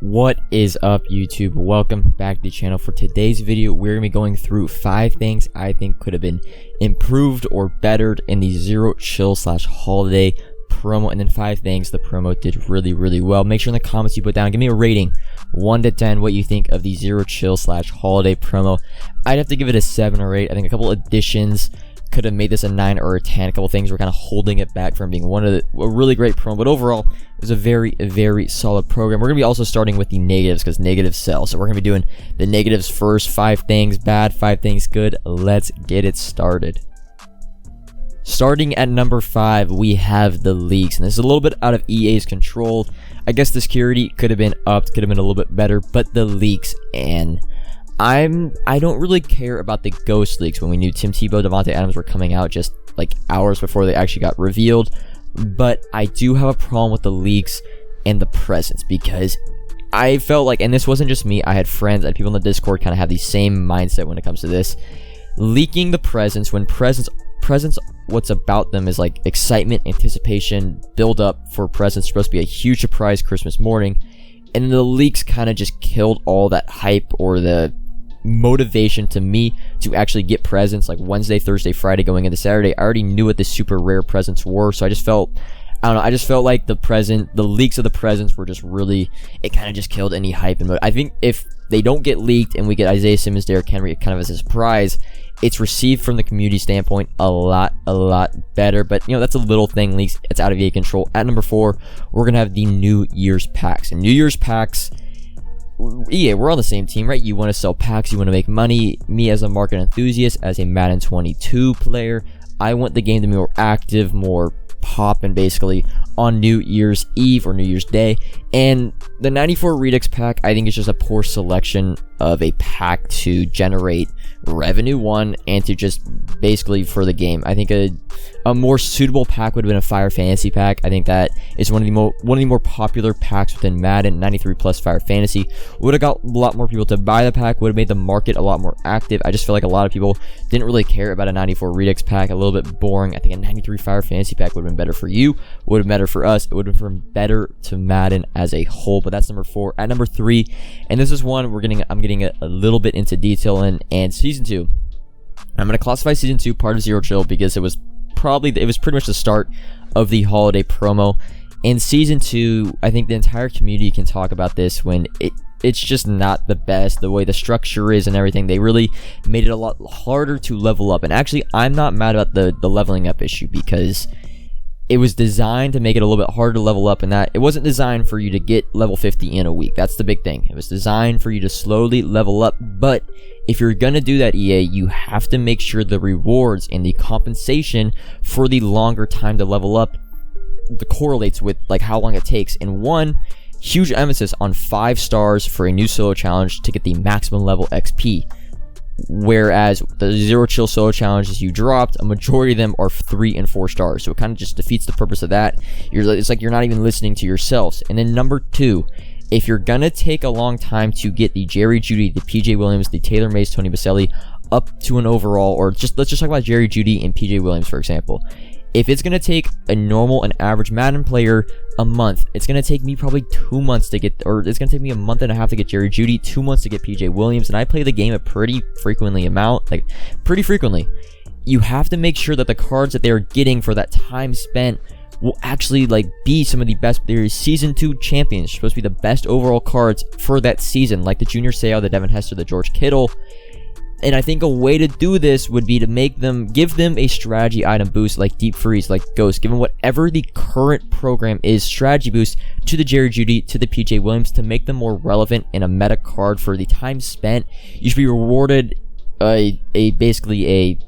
What is up, YouTube? Welcome back to the channel. For today's video, we're going to be going through 5 things I think could have been improved or bettered in the Zero Chill / holiday promo, and then 5 things the promo did really well. Make sure in the comments you put down, give me a rating 1 to 10 what you think of the Zero Chill / holiday promo. I'd have to give it a 7 or 8. I think a couple additions could have made this a 9 or a 10. A couple things were kind of holding it back from being a really great promo, but overall it was a very solid program. We're gonna be also starting with the negatives because negatives sell, so we're gonna be doing the negatives first. 5 things bad, 5 things good. Let's get it started. Starting at number 5, we have the leaks, and this is a little bit out of EA's control. I guess the security could have been upped, could have been a little bit better, but the leaks, and I don't really care about the ghost leaks when we knew Tim Tebow, Devontae Adams were coming out just like hours before they actually got revealed. But I do have a problem with the leaks and the presents, because I felt like, and this wasn't just me, I had friends and people in the Discord kind of have the same mindset when it comes to this. Leaking the presents, when presents, what's about them is like excitement, anticipation, build up for presents. Supposed to be a huge surprise Christmas morning, and the leaks kind of just killed all that hype or the motivation to me to actually get presents like Wednesday, Thursday, Friday going into Saturday. I already knew what the super rare presents were, so I just felt, I don't know, I just felt like the leaks of the presents were just really, it kind of just killed any hype. And I think if they don't get leaked and we get Isaiah Simmons, Derrick Henry kind of as a surprise, it's received from the community standpoint a lot better. But you know, that's a little thing. Leaks, it's out of EA control. At number 4, we're gonna have the New Year's packs. And New Year's packs, EA, we're on the same team, right? You want to sell packs, you want to make money. Me as a market enthusiast, as a Madden 22 player, I want the game to be more active, more poppin' basically on New Year's Eve or New Year's Day. And the 94 Redux pack, I think, is just a poor selection of a pack to generate revenue, one, and to just basically for the game. I think a more suitable pack would have been a Fire Fantasy pack. I think that is one of the more popular packs within Madden. 93 plus Fire Fantasy would have got a lot more people to buy the pack, would have made the market a lot more active. I just feel like a lot of people didn't really care about a 94 Redux pack, a little bit boring. I think a 93 Fire Fantasy pack would have been better for you, would have been better for us, it would have been better to Madden as a whole. But that's number 4. At number 3, and this is one I'm getting a little bit into detail in, and Season 2. I'm going to classify Season 2 part of Zero Chill because it was pretty much the start of the holiday promo. In Season 2, I think the entire community can talk about this when it's just not the best, the way the structure is and everything. They really made it a lot harder to level up. And actually, I'm not mad about the leveling up issue, because it was designed to make it a little bit harder to level up, and that it wasn't designed for you to get level 50 in a week. That's the big thing. It was designed for you to slowly level up. But if you're gonna do that, EA, you have to make sure the rewards and the compensation for the longer time to level up correlates with like how long it takes. And one huge emphasis on 5 stars for a new solo challenge to get the maximum level XP. Whereas the Zero Chill solo challenges you dropped, a majority of them are 3 and 4 stars, so it kind of just defeats the purpose of that. It's like you're not even listening to yourselves. And then number 2, if you're gonna take a long time to get the Jerry Jeudy, the PJ Williams, the Taylor Mays, Tony Baselli up to an overall, or let's just talk about Jerry Jeudy and PJ Williams for example. If it's gonna take a normal and average Madden player a month, it's gonna take me probably 2 months to get, or it's gonna take me a month and a half to get Jerry Jeudy, 2 months to get PJ Williams, and I play the game pretty frequently. You have to make sure that the cards that they're getting for that time spent will actually like be some of the best. There's Season 2 champions, supposed to be the best overall cards for that season, like the Junior Seau, the Devin Hester, the George Kittle. And I think a way to do this would be to give them a strategy item boost like Deep Freeze, like Ghost, give them whatever the current program is, strategy boost to the Jerry Jeudy, to the PJ Williams, to make them more relevant in a meta card for the time spent. You should be rewarded basically a,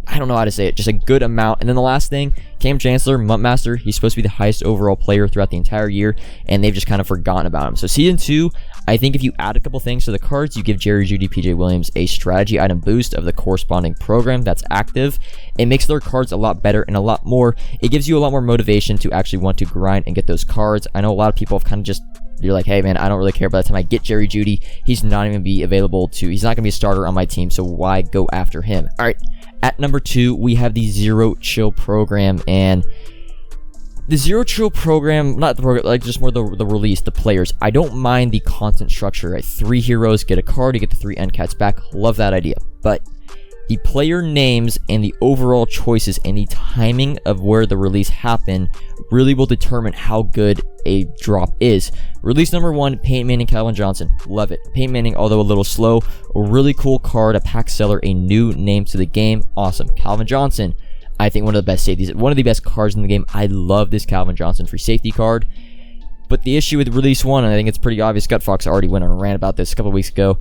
I don't know how to say it, just a good amount. And then the last thing, Cam Chancellor, Month Master, he's supposed to be the highest overall player throughout the entire year, and they've just kind of forgotten about him. So Season 2, I think if you add a couple things to the cards, you give Jerry Jeudy, PJ Williams a strategy item boost of the corresponding program that's active. It makes their cards a lot better and a lot more, it gives you a lot more motivation to actually want to grind and get those cards. I know a lot of people have kind of just, you're like, hey man, I don't really care. By the time I get Jerry Jeudy, he's not even gonna be available to, he's not gonna be a starter on my team, so why go after him? All right, at number 2, we have the Zero Chill program, and The Zero Chill program, not the program, like just more the release, the players. I don't mind the content structure, right? 3 heroes get a card, you get the 3 end cats back. Love that idea. But the player names and the overall choices and the timing of where the release happened really will determine how good a drop is. Release number 1, Peyton Manning, Calvin Johnson. Love it. Peyton Manning, although a little slow, a really cool card, a pack seller, a new name to the game. Awesome. Calvin Johnson, I think one of the best safeties, one of the best cards in the game. I love this Calvin Johnson free safety card. But the issue with release 1, and I think it's pretty obvious, Gut Fox already went on a rant about this a couple weeks ago.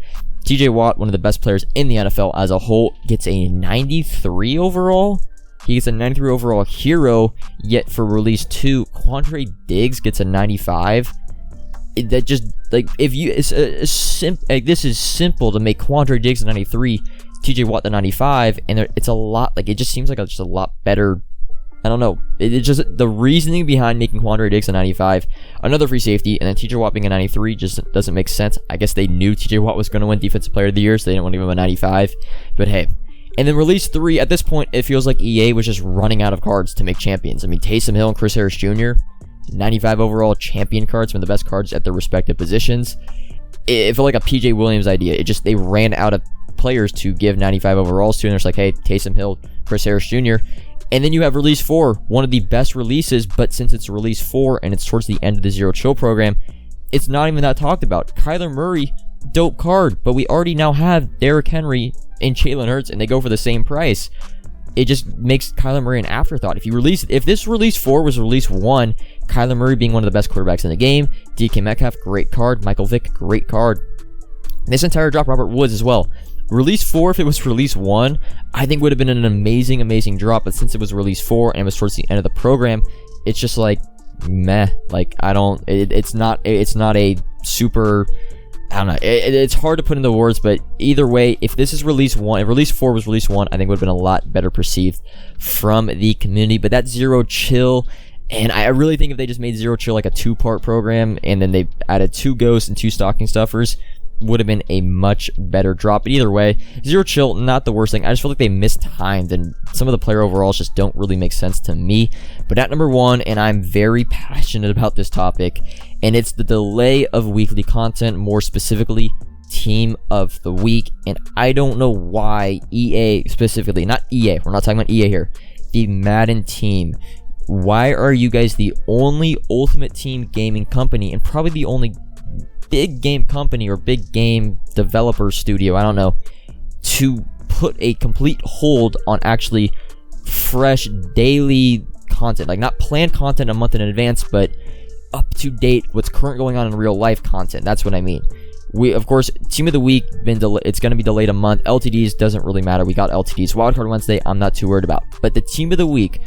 TJ Watt, one of the best players in the NFL as a whole, gets a 93 overall. He gets a 93 overall hero, yet for release 2, Quandre Diggs gets a 95. That just, like, if you, this is simple to make Quandre Diggs a 93, TJ Watt the 95, and it's a lot, like, it just seems like just a lot better. I don't know. It's just the reasoning behind making Quandre Diggs a 95, another free safety, and then TJ Watt being a 93 just doesn't make sense. I guess they knew TJ Watt was going to win Defensive Player of the Year, so they didn't want to give him a 95. But hey. And then release 3, at this point, it feels like EA was just running out of cards to make champions. I mean, Taysom Hill and Chris Harris Jr., 95 overall champion cards, some of the best cards at their respective positions. It felt like a PJ Williams idea. They ran out of players to give 95 overalls to, and it's like, hey, Taysom Hill, Chris Harris Jr., and then you have release 4, one of the best releases, but since it's release 4 and it's towards the end of the Zero Chill program, it's not even that talked about. Kyler Murray, dope card, but we already now have Derrick Henry and Jalen Hurts, and they go for the same price. It just makes Kyler Murray an afterthought. If this release 4 was release 1, Kyler Murray being one of the best quarterbacks in the game, DK Metcalf, great card, Michael Vick, great card. This entire drop, Robert Woods as well. Release 4, if it was release 1, I think would have been an amazing drop, but since it was release 4 and it was towards the end of the program, it's just like, meh. Like, it's not a super, I don't know, it's hard to put into words, but either way, if this is release 1, if release 4 was release 1, I think it would have been a lot better perceived from the community. But that's Zero Chill, and I really think if they just made Zero Chill like a 2-part program, and then they added 2 ghosts and 2 stocking stuffers, would have been a much better drop. But either way, Zero Chill, not the worst thing. I just feel like they mistimed, and some of the player overalls just don't really make sense to me. But at number 1, and I'm very passionate about this topic, and it's the delay of weekly content, more specifically Team of the Week. And I don't know why EA specifically, not EA, we're not talking about EA here, the Madden team, why are you guys the only Ultimate Team gaming company, and probably the only big game company or big game developer studio, I don't know, to put a complete hold on actually fresh daily content, like not planned content a month in advance, but up to date, what's current going on in real life content. That's what I mean. We, of course, Team of the Week, it's going to be delayed a month. LTDs doesn't really matter. We got LTDs. Wildcard Wednesday, I'm not too worried about. But the Team of the Week,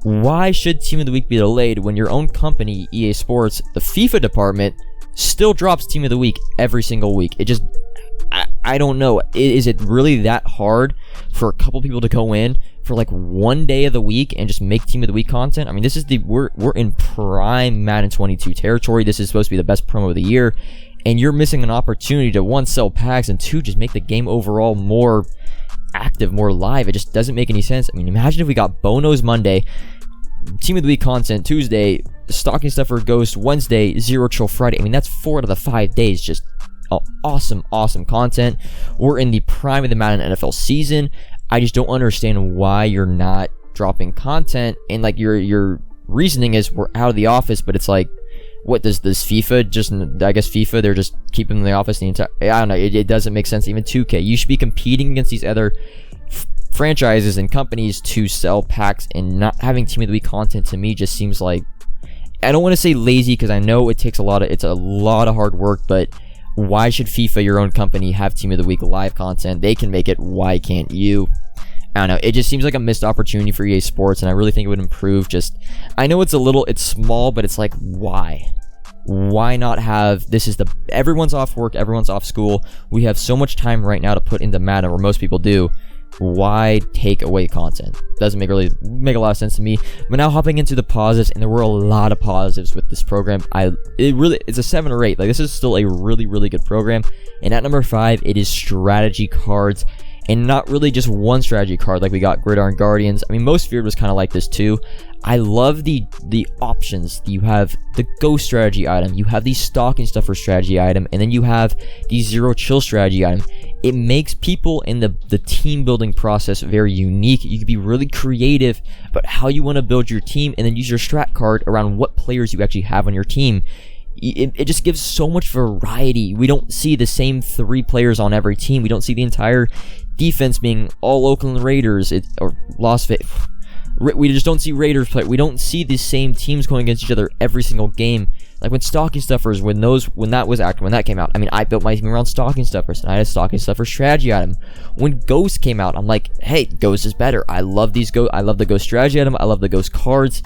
why should Team of the Week be delayed when your own company, EA Sports, the FIFA department, still drops Team of the Week every single week? It just, I don't know. Is it really that hard for a couple people to go in for like one day of the week and just make Team of the Week content? I mean, this is we're in prime Madden 22 territory. This is supposed to be the best promo of the year, and you're missing an opportunity to, 1, sell packs, and 2, just make the game overall more active, more live. It just doesn't make any sense. I mean, imagine if we got Bonos Monday, Team of the Week content Tuesday, Stocking Stuffer Ghost Wednesday, Zero Chill Friday. I mean, that's 4 out of the 5 days. Just awesome content. We're in the prime of the Madden NFL season. I just don't understand why you're not dropping content, and like your reasoning is we're out of the office, but it's like, what does this FIFA just, I guess FIFA, they're just keeping them in the office the entire, I don't know, it doesn't make sense. Even 2K, you should be competing against these other franchises and companies to sell packs, and not having Team of the Week content to me just seems like, I don't want to say lazy, because I know it's a lot of hard work, but why should FIFA, your own company, have Team of the Week live content? They can make it, why can't you? I don't know, it just seems like a missed opportunity for EA Sports, and I really think it would improve. Just, I know it's small, but it's like, why not have, everyone's off work, everyone's off school, we have so much time right now to put into Madden, or most people do. Why take away content? Doesn't really make a lot of sense to me. But now hopping into the positives, and there were a lot of positives with this program. It's a 7 or 8. Like, this is still a really good program. And at number 5, it is strategy cards. and not really just one strategy card like we got Gridiron Guardians. I mean, most Feared was kind of like this too. I love the options. You have the Ghost strategy item, you have the Stocking Stuffer strategy item, and then you have the Zero Chill strategy item. It makes people in the team building process very unique. You can be really creative about how you want to build your team, and then use your strat card around what players you actually have on your team. It just gives so much variety. We don't see the same 3 players on every team. We don't see the entire defense being all Oakland Raiders or Las Vegas. We just don't see Raiders play. We don't see the same teams going against each other every single game. Like when Stocking Stuffers, when that came out, I mean, I built my team around Stocking Stuffers, and I had a Stocking Stuffer strategy item. When Ghost came out, I'm like, hey, Ghost is better. I love I love the Ghost strategy item. I love the Ghost cards.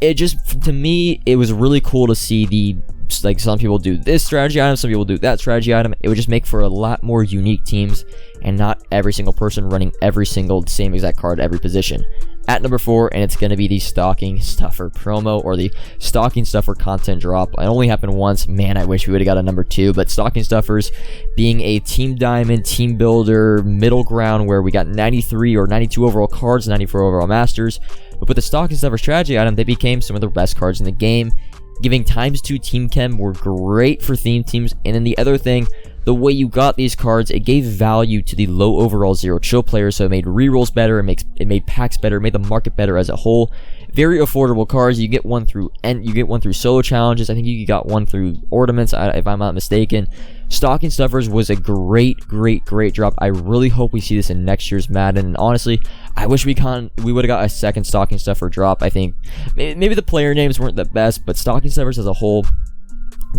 It just, to me, it was really cool to see like some people do this strategy item, some people do that strategy item. It would just make for a lot more unique teams, and not every single person running every single same exact card every position. At number 4, and it's going to be the Stocking Stuffer promo, or the Stocking Stuffer content drop. It only happened once. Man, I wish we would have got a number 2, but Stocking Stuffers being a team diamond, team builder, middle ground where we got 93 or 92 overall cards, 94 overall masters. But with the Stocking Stuffer strategy item, they became some of the best cards in the game. Giving ×2 team chem were great for theme teams, and then the other thing, the way you got these cards, it gave value to the low overall Zero Chill players, so it made rerolls better, it made packs better, it made the market better as a whole. Very affordable cards. You get one through solo challenges. I think you got one through ornaments, if I'm not mistaken. Stocking Stuffers was a great drop. I really hope we see this in next year's Madden, and honestly, I wish we would have got a second Stocking Stuffer drop. I think maybe the player names weren't the best, but Stocking Stuffers as a whole,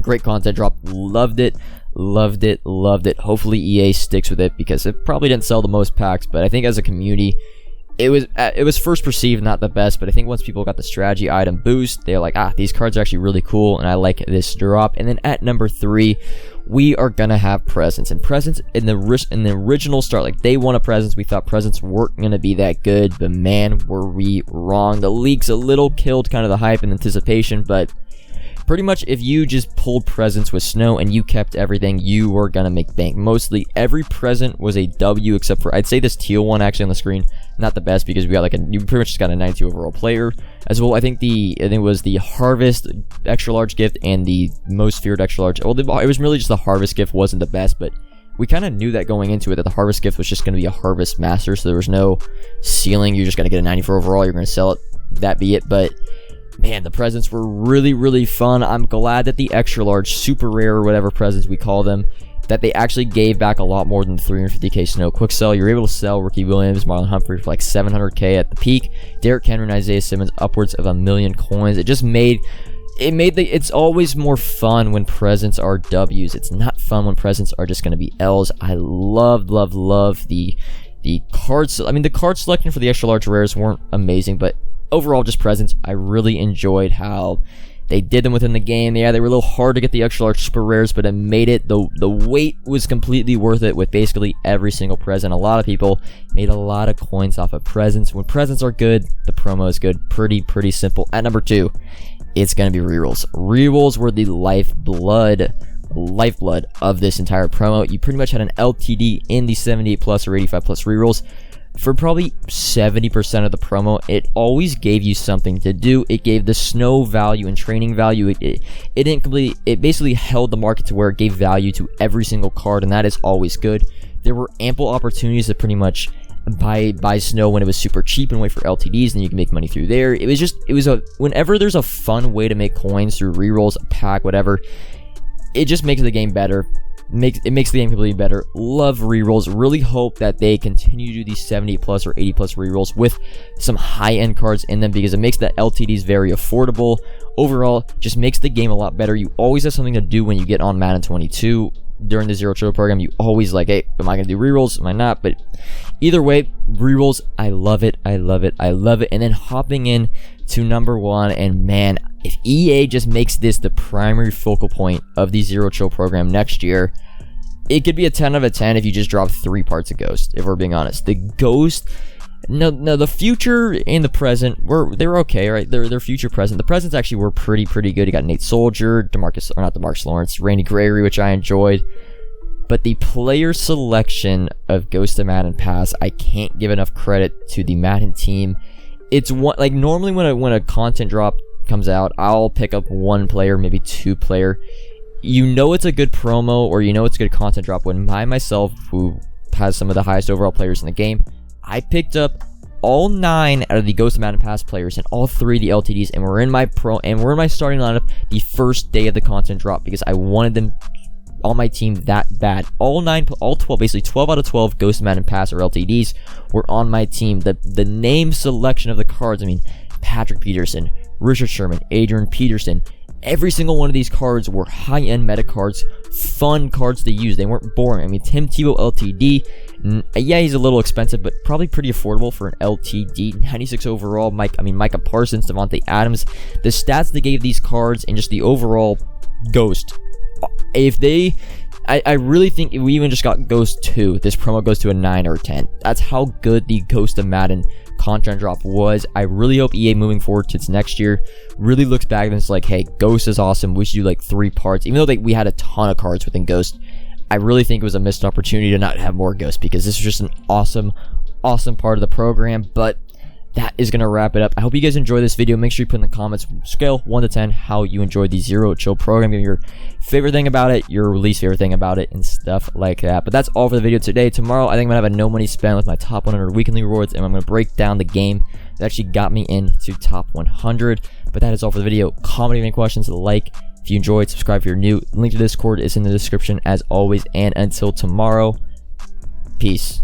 great content drop. Loved it. Hopefully EA sticks with it, because it probably didn't sell the most packs, but I think as a community, it was first perceived not the best. But I think once people got the strategy item boost, they're like, these cards are actually really cool, and I like this drop. And then at number 3, we are gonna have Presents. And Presents in the original start, like day 1 of Presents, we thought Presents weren't gonna be that good, but man, were we wrong. The leaks a little killed kind of the hype and anticipation, but pretty much if you just pulled Presents with Snow and you kept everything, you were gonna make bank. Mostly every present was a W, except for, I'd say this teal one actually on the screen, not the best, because we got you pretty much just got a 92 overall player. As well, I think it was the Harvest extra large gift and the Most Feared extra large. Well, it was really just the Harvest gift wasn't the best, but we kind of knew that going into it, that the Harvest gift was just going to be a Harvest Master, so there was no ceiling. You're just going to get a 94 overall, you're going to sell it, that be it. But man, the presents were really fun. I'm glad that the extra large, super rare, or whatever presents we call them, that they actually gave back a lot more than the 350k Snow quick sell. You're able to sell Ricky Williams, Marlon Humphrey for like 700k at the peak, Derrick Henry and Isaiah Simmons upwards of 1 million coins. It's always more fun when presents are W's. It's not fun when presents are just going to be L's. I love the cards. I mean, the card selection for the extra large rares weren't amazing, but overall, just presents, I really enjoyed how they did them within the game. Yeah, they were a little hard to get the extra large super rares, but it made it, the wait was completely worth it with basically every single present. A lot of people made a lot of coins off of presents. When presents are good, the promo is good. Pretty simple. At number 2, it's going to be rerolls. Rerolls were the lifeblood of this entire promo. You pretty much had an LTD in the 78 plus or 85 plus rerolls. For probably 70% of the promo, it always gave you something to do. It gave the Snow value and training value. It basically held the market to where it gave value to every single card, and that is always good. There were ample opportunities to pretty much buy Snow when it was super cheap and wait for LTDs, and you can make money through there. Whenever there's a fun way to make coins through rerolls, a pack, whatever, it just makes the game better. It makes the game completely better. Love rerolls. Really hope that they continue to do these 70 plus or 80 plus rerolls with some high-end cards in them, because it makes the LTDs very affordable. Overall, just makes the game a lot better. You always have something to do when you get on Madden 22 during the Zero Chill program. You always like, hey, am I going to do rerolls? Am I not? But either way, rerolls, I love it. And then hopping in to number 1, and man, if EA just makes this the primary focal point of the Zero Chill program next year, it could be a 10 out of 10 if you just drop 3 parts of Ghost, if we're being honest. The Ghost, no, the future and the present, they're okay, right? They're future present. The presents actually were pretty good. You got Nate Soldier, Randy Gregory, which I enjoyed. But the player selection of Ghost of Madden Pass, I can't give enough credit to the Madden team. It's one, like, normally when a content drop comes out, I'll pick up one player, maybe two player. You know it's a good promo, or you know it's a good content drop when myself, who has some of the highest overall players in the game, I picked up all 9 out of the Ghost of Madden Pass players and all 3 of the LTDs, and we're in my starting lineup the first day of the content drop because I wanted them on my team that bad. All 12, basically 12 out of 12 Ghost of Madden Pass or LTDs were on my team. The name selection of the cards, I mean, Patrick Peterson, Richard Sherman, Adrian Peterson, every single one of these cards were high-end meta cards, fun cards to use. They weren't boring. I mean, Tim Tebow LTD, yeah, he's a little expensive, but probably pretty affordable for an LTD. 96 overall. Micah Parsons, Devontae Adams. The stats they gave these cards and just the overall Ghost. I really think if we even just got Ghost 2, this promo goes to a 9 or 10. That's how good the Ghost of Madden content drop was. I really hope EA moving forward to its next year really looks back and it's like, hey, Ghost is awesome. We should do like 3 parts. Even though we had a ton of cards within Ghost, I really think it was a missed opportunity to not have more Ghost because this was just an awesome part of the program. But that is going to wrap it up. I hope you guys enjoyed this video. Make sure you put in the comments, scale 1 to 10, how you enjoyed the Zero Chill program. Give me your favorite thing about it, your least favorite thing about it, and stuff like that. But that's all for the video today. Tomorrow, I think I'm going to have a no money spend with my top 100 weekly rewards, and I'm going to break down the game that actually got me into top 100. But that is all for the video. Comment if you have any questions, like if you enjoyed, subscribe if you're new. Link to Discord is in the description as always, and until tomorrow, peace.